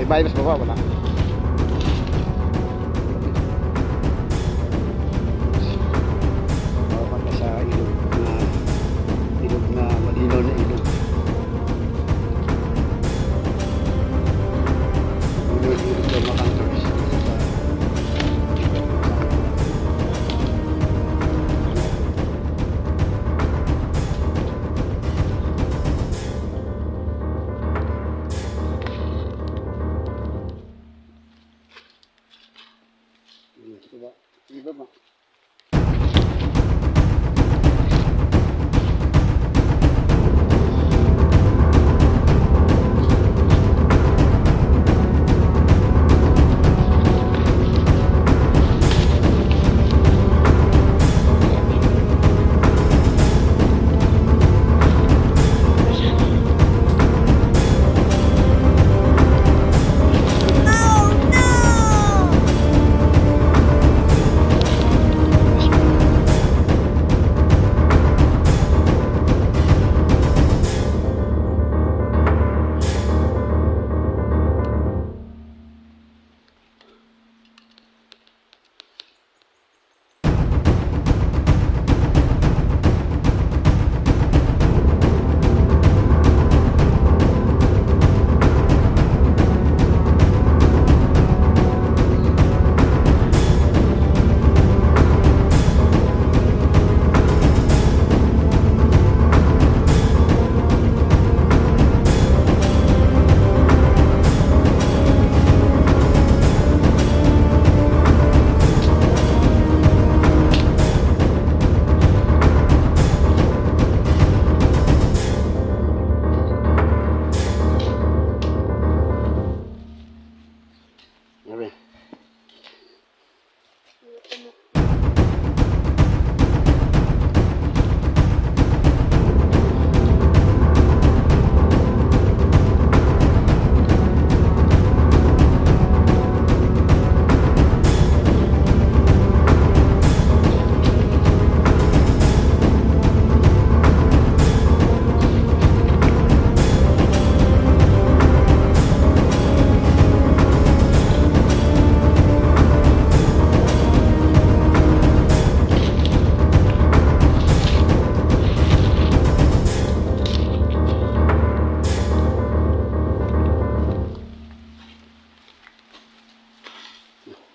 May bayos baba wala. Bawat sa ilog na malinaw na ilog. Ilog na makantors. Iba ba?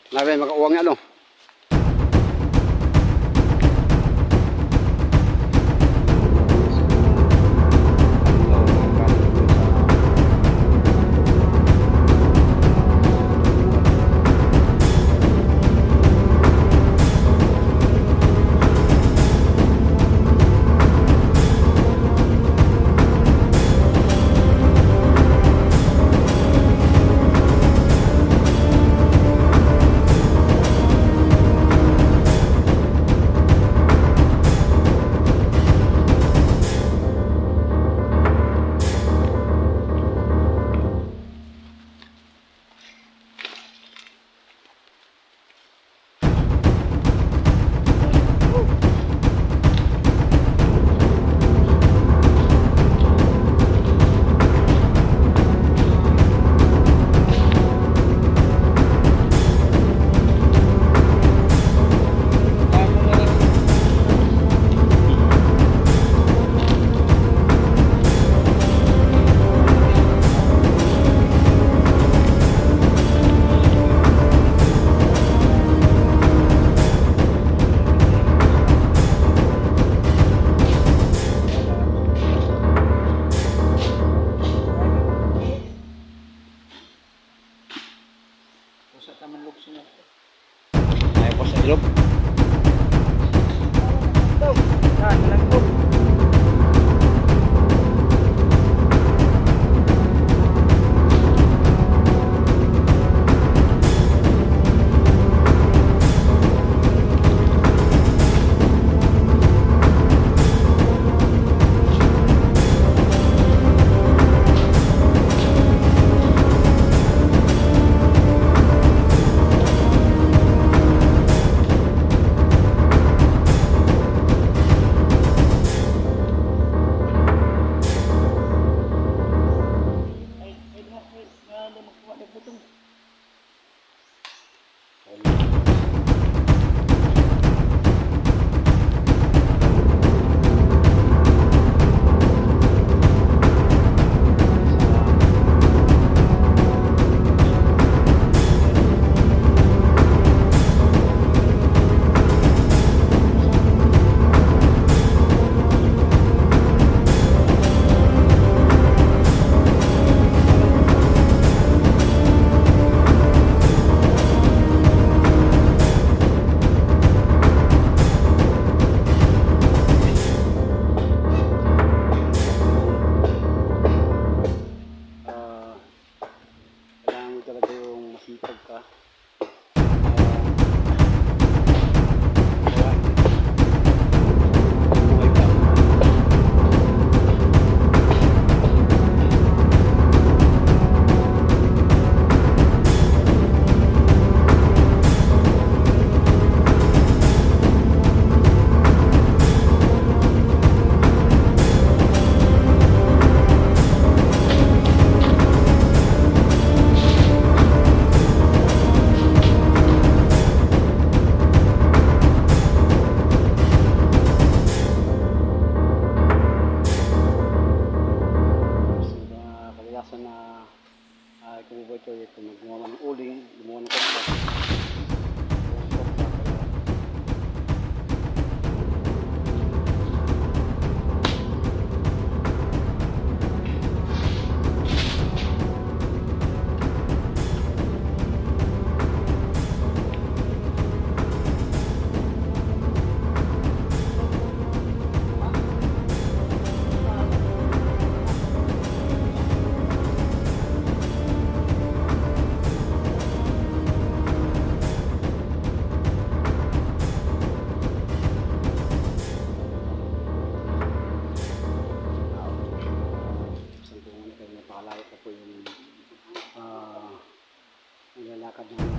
Nabe makauwang yan, no? taman lukso na. Ayaw po sa ilog. Ito. Yan, nalagpog. Kailangan mo talaga yung masipag ka. Buhay ka. Kadalasan na kumuboy ito, gumawa ng uling, gumawa ng kokla. Napakalayo pa po yung nilalakad namin.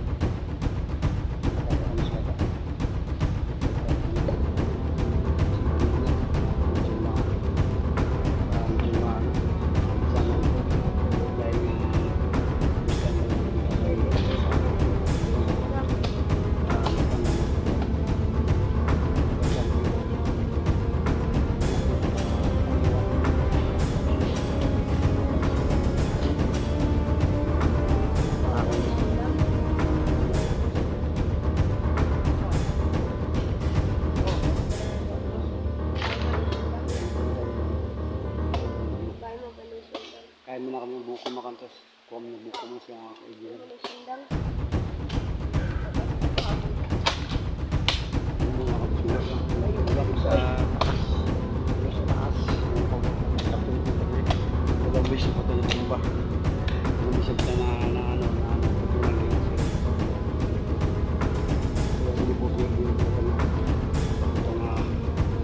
Kaya mo na kami buko makantos. Kuha mo na buko mo sa kaibigan. Sa taas. Walang wish pa tayo ng ba. Walang wish pa na ano. Kaya hindi po yung ito nga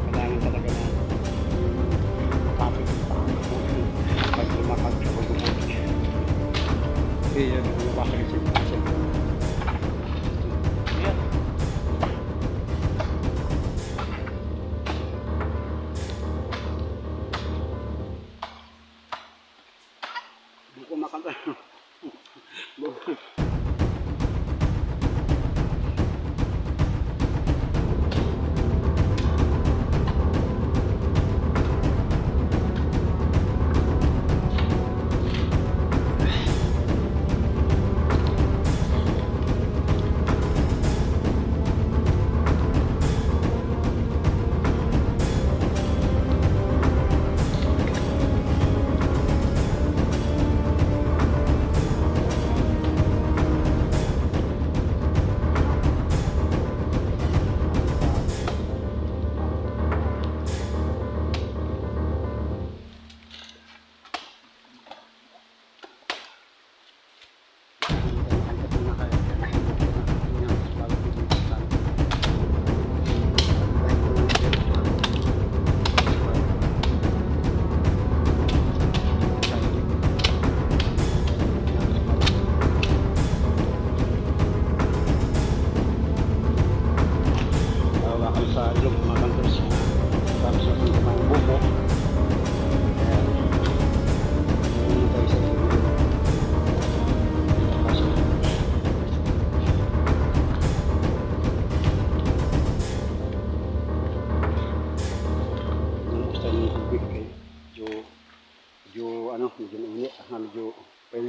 kailangan talaga na makapit yung tama. Pag lumakad ka pag umuti. Kaya lumakad yung sipasip. Ayan. Buko makanta.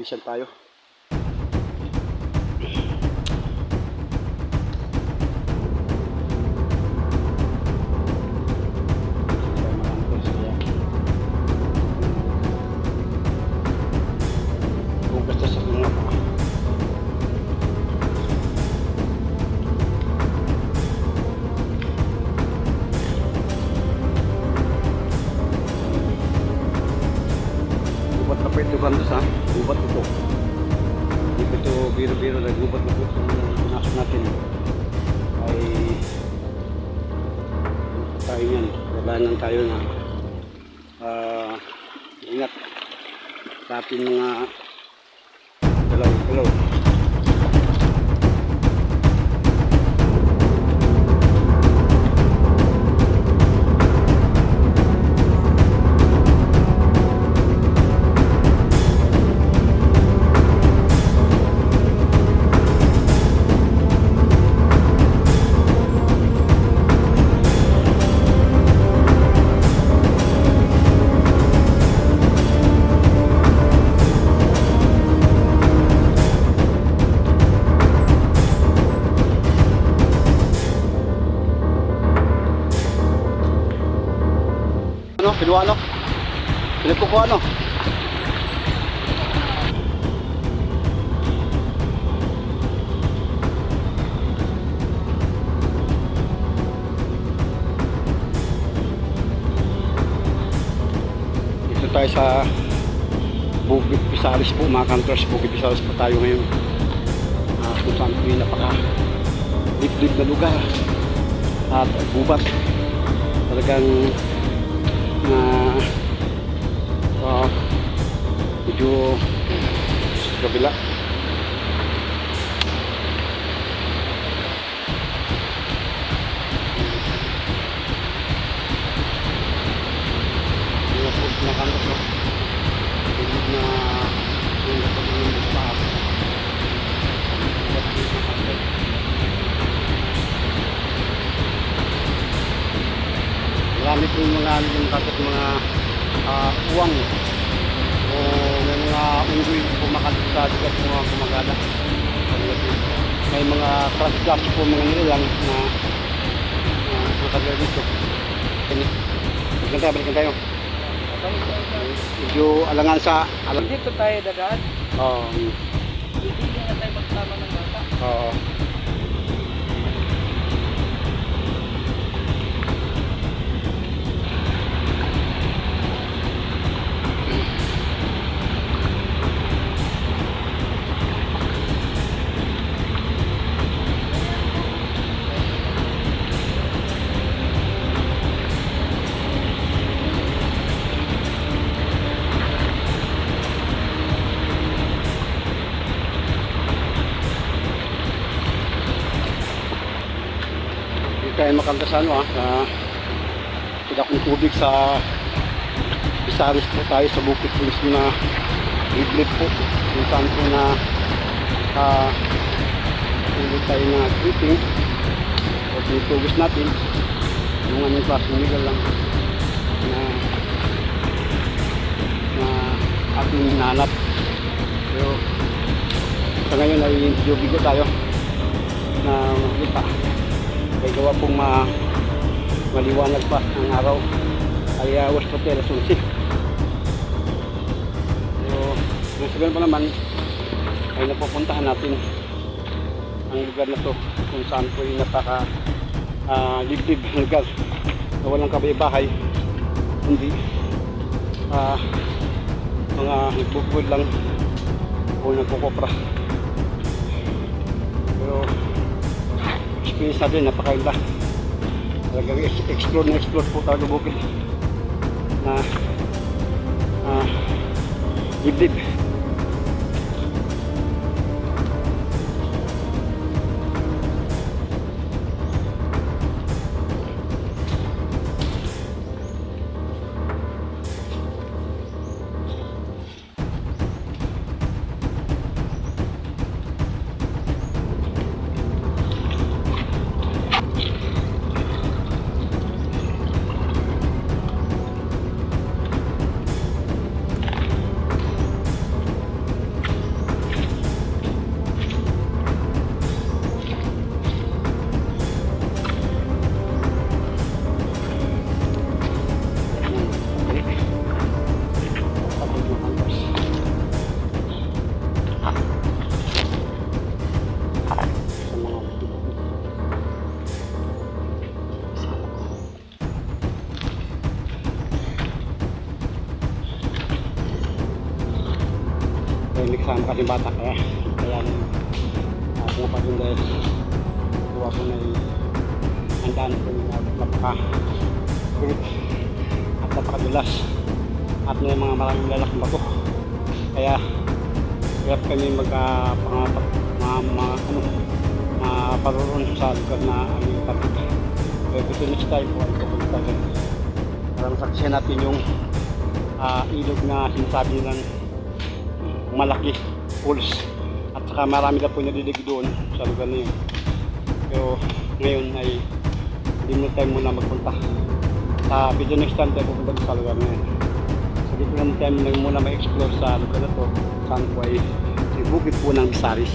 pawisan tayo. Hugas na sa bunga pa. Gubat na po ito bandos ha. Gubat ito. Hindi po ito biro-biro na gubat na po itong pinasok natin. Ay tayo yan. Kailangan tayo na ingat sa ating mga galaw-galaw. Kinuha ano? Pinagkukuha ano? Dito tayo sa Bukid Pisares po, mga kantors. Bukid Pisares po tayo ngayon. Kung saan po yung napaka deep na lugar at gubat. Talagang medyo sa kabila. Yung po sinakantos no? Hindi na yung dapat ng taas. Marami po yung mga mga uwang o may mga unggoy kumakalit sa dagat mga kumagala. May mga crash po mga nilalang na nakagala dito. Balikan tayo. Medyo alangan sa Dito tayo dadaan. Oo. Hindi na tayo magsama ng bata. Oo. Tayo makantas ano pinakong tubig sa Pisares po tayo sa bukid po na idlip po kung saan po na ulit tayo na creeping o tinutugos natin yung anong klaseng legal lang na ating hinanap. Pero sa ngayon ay medyo bigo tayo na makita. Kaya gawa pong maliwanag pa ang araw ay was hotel sunsi. So sabihin pa naman ay napupuntahan natin ang lugar na to kung saan po yung napaka liblib lugar na walang kabay-bahay, hindi mga nagbubud lang o nagkukopra. Pero experience natin, napakainda. Talagang explore po tayo bukid na dibdib. sa mga kasama ko. Kaya may kasama kasi bata kaya pumunta din dahil gawa ko na ang daan ko yung napaka-kulit at napakadulas at may mga maraming lalaking bato, kaya hirap kami maparoon sa lugar na aming pagkit. Kaya gusto next time po ay pupunta rin para masaksihan natin yung ilog na sinasabi ng malaki pools, at saka marami na po nalilig doon sa lugar na yun. Pero ngayon ay hindi mo tayo muna magpunta sa video. Next time tayo pupunta sa lugar na yun. So dito naman tayo muna ma-explore sa lugar na to. Saan po ay yung bukid po ng Misaris.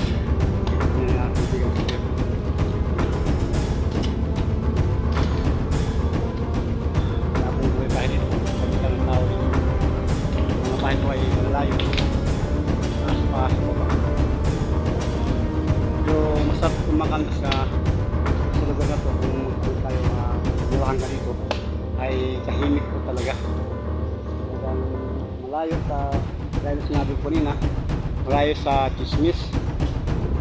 Kaya po buhay bahay dito, pagkita ng tao, mga bahay po ay malalayo. Pa sa baba. So masarap kumakan sa lugar na to. Kung tayo mulakan ka dito ay tahimik po talaga. Hanggang malayo sa, dahil sinabi ko kanina, malayo sa chismis,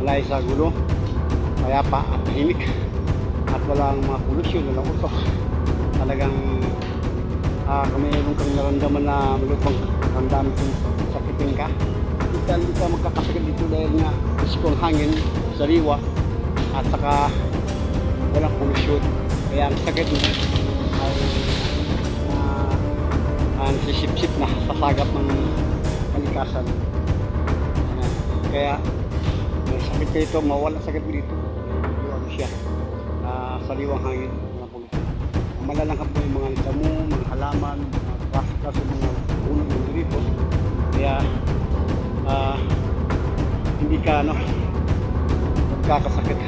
malayo sa gulo, kaya pa at tahimik at walang mga pollution, walang usok. Talagang mayroon kang naramdaman na malupang ramdaman kung sakitin ka. Hindi ka magkakasakit dito dahil nga iskong hangin, sariwa at saka walang polusyon. Kaya ang sakit mo ay sisip-sip na sasagap ng kalikasan. Kaya may sakit ka dito, mawala sakit mo dito. Ano siya, sariwang hangin, walang polusyon. Malalanghap mo yung mga damo, mga halaman, mga kaso, mga uno dito. Kaya hindi ka magkakasakit.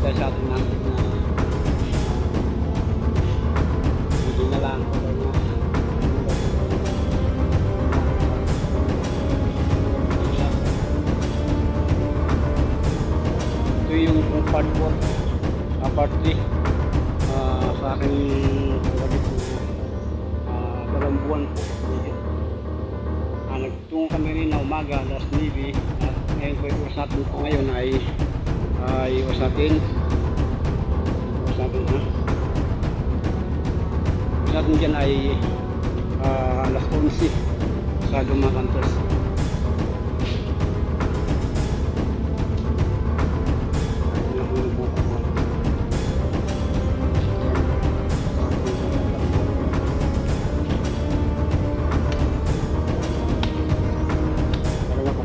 Dahil sa atin natin na hindi na lang ito yung part 4, part 3 sa aking lagi po dalawang buwan po. Nagtungo kami rin na umaga, alas 9, at ngayon po iwas natin po ngayon ay iwas natin dyan ay alas 11 sa Dumacantos.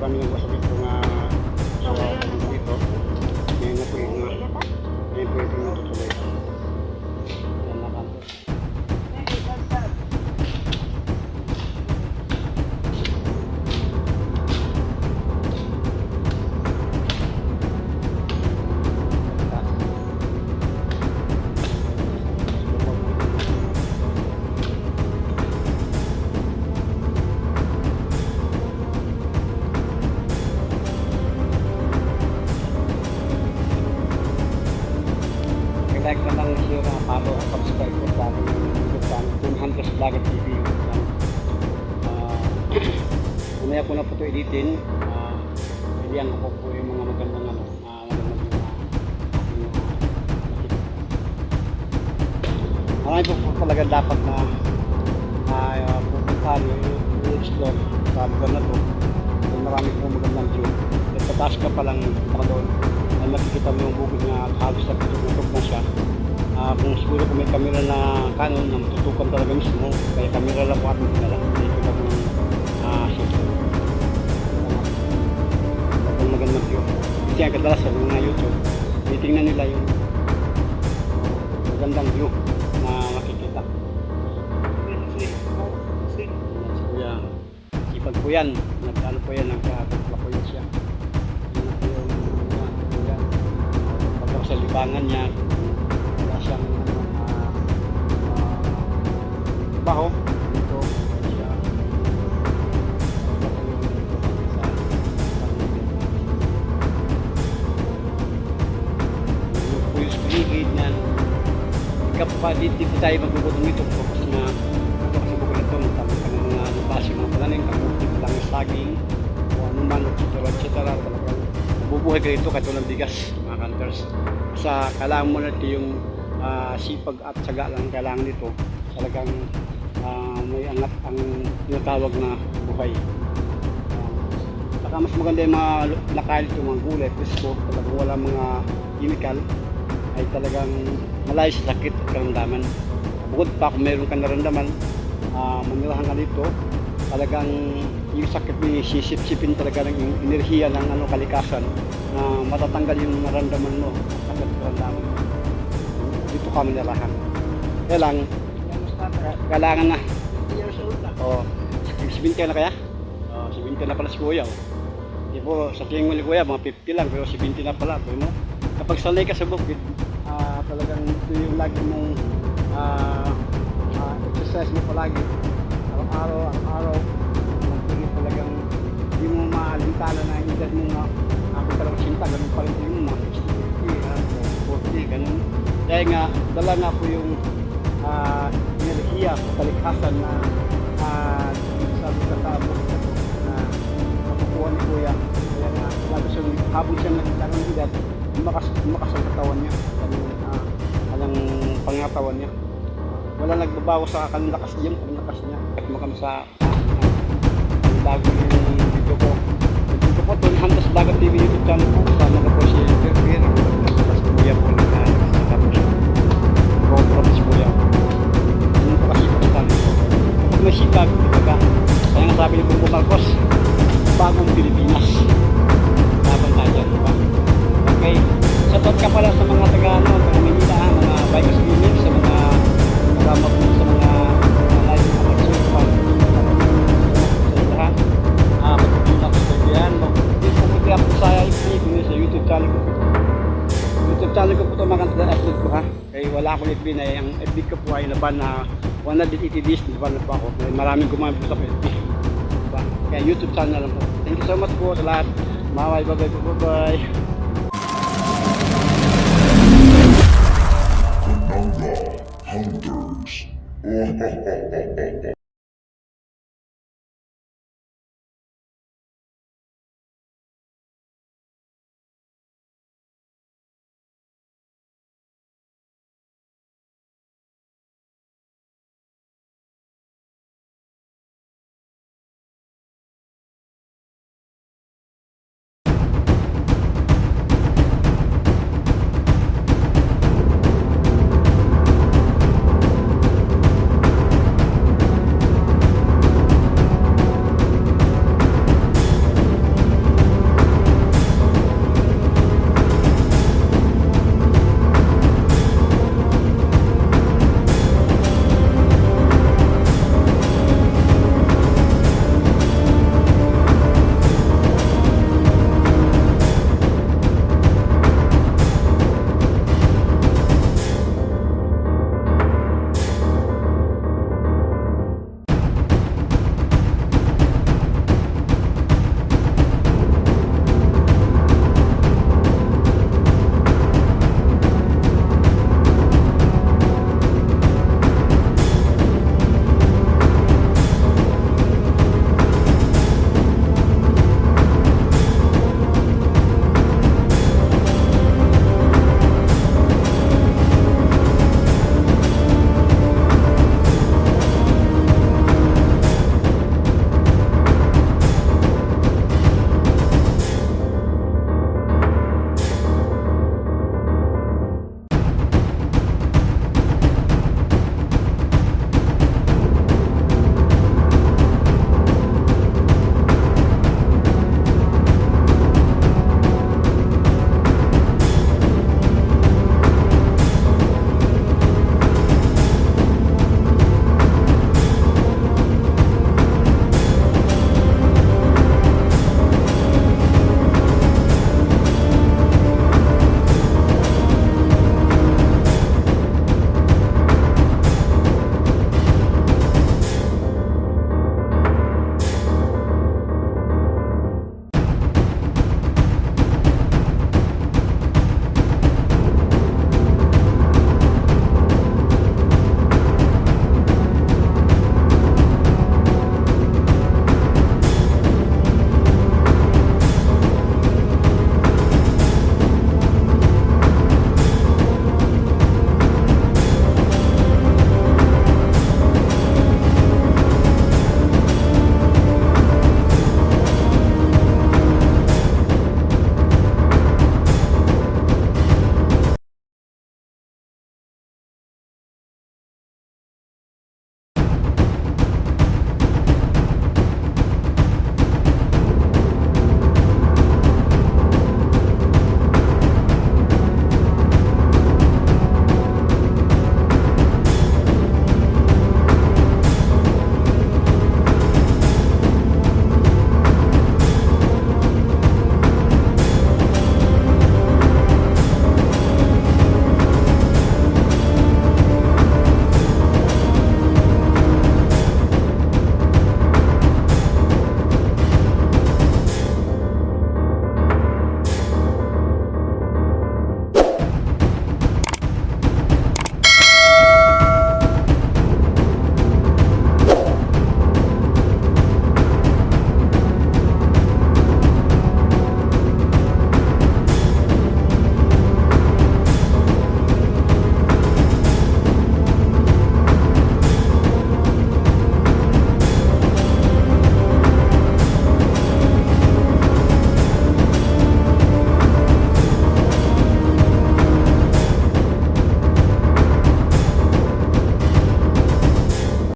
Kami nagwasok ito nga dito. Ngayon na po yung natutuloy. Yan na kanto. Like na lang share na follow at subscribe ko sa aking YouTube channel, Toon Hunters Vlogger TV. Umaya ko na po ito editin. Pilihan ko po yung mga magandang marami po talaga dapat na pupuntahan i-explore sa lugar na to. Marami po magandang view. At pataas ka palang doon ay makikita mo yung bukid na halos na tututok na siya. Kung siguro kung may camera na Canon na matutukan talaga mismo, kaya camera lang po ating pinala. Hindi ko lang shoot. Magandang view. Kasi ang kadalasan ng mga YouTube, titingnan nila yung magandang view na makikita. Kuya, ipag po yan. Nag-ano po yan, nagkakapla po yun siya. Pagka sa libangan niya, wala siyang baho. Ito siya. dito tayo magugutong ito kasi na ito kasi bukod ito magtawag ka ng mga nabasi mga palaning kabuti lang yung saging o ano man etc. Talagang mabubuhay ka ito kahit walang bigas mga hunters sa kailangan mo na ito yung sipag at saga lang kailangan nito talagang may angat ang tinatawag na buhay. Saka mas maganda yung mga nakain ito mga gulay presko talagang wala mga chemical ay talagang malayo sa sakit at karamdaman. Bukod pa kung meron kang naramdaman manirahan ka dito talagang yung sakit ni sisip-sipin talaga ng enerhiya ng kalikasan na matatanggal yung naramdaman mo at karamdaman mo. Dito ka manirahan. Kaya lang kailangan na. Oo. 70 na kaya? 70 na pala si Kuya. Di po, sa tingin mo ni Kuya, mga 50 lang, pero 70 na pala. Pero mo, kapag sanay ka sa bukid, talagang ito yung lagi mong exercise mo palagi. Araw-araw, talagang hindi mo maalintala na yung edad mo nga ako talagang sinta, ganun pa rin tingin mo, mga 60, 50, 40, ganun. Dahil nga, dala nga po yung enerhiya o kalikasan na sabi sa taabok na nakukuha ni Kuya. Kaya nga, lalo siya, habang siya naglalang edad, lumakas ang katawan niya, ang pangatawan niya. Wala nagbabago sa kanyang lakas niya, at makam sa bago yung video ko. Dito po, Hantas Dagat TV YouTube channel po, kasama ka po si Pierre, tapos Kuya po tapos Robs Kuya. Yun po kasi pagkakas ito. Kapag may sipag, dibaga, kaya nga sabi ni Bongbong Marcos, bagong Pilipinas. Laban tayo dyan, diba? Okay, shoutout ka pala sa mga taga Manila, mga bikers gaming, sa mga kasama po sa mga live na mag-surfan. Sa lahat, magpapilak sa kaibigan. Mag-upload po sa FB, sa YouTube channel ko po. YouTube channel ko po ito mga upload ko ha. Kaya wala akong FB na ang FB ko po ay naban na 180 days, naban na po ako. Kaya maraming gumamit po sa FB. Diba? Kaya YouTube channel lang po. Thank you so much po sa lahat. Bye-bye. Hunters.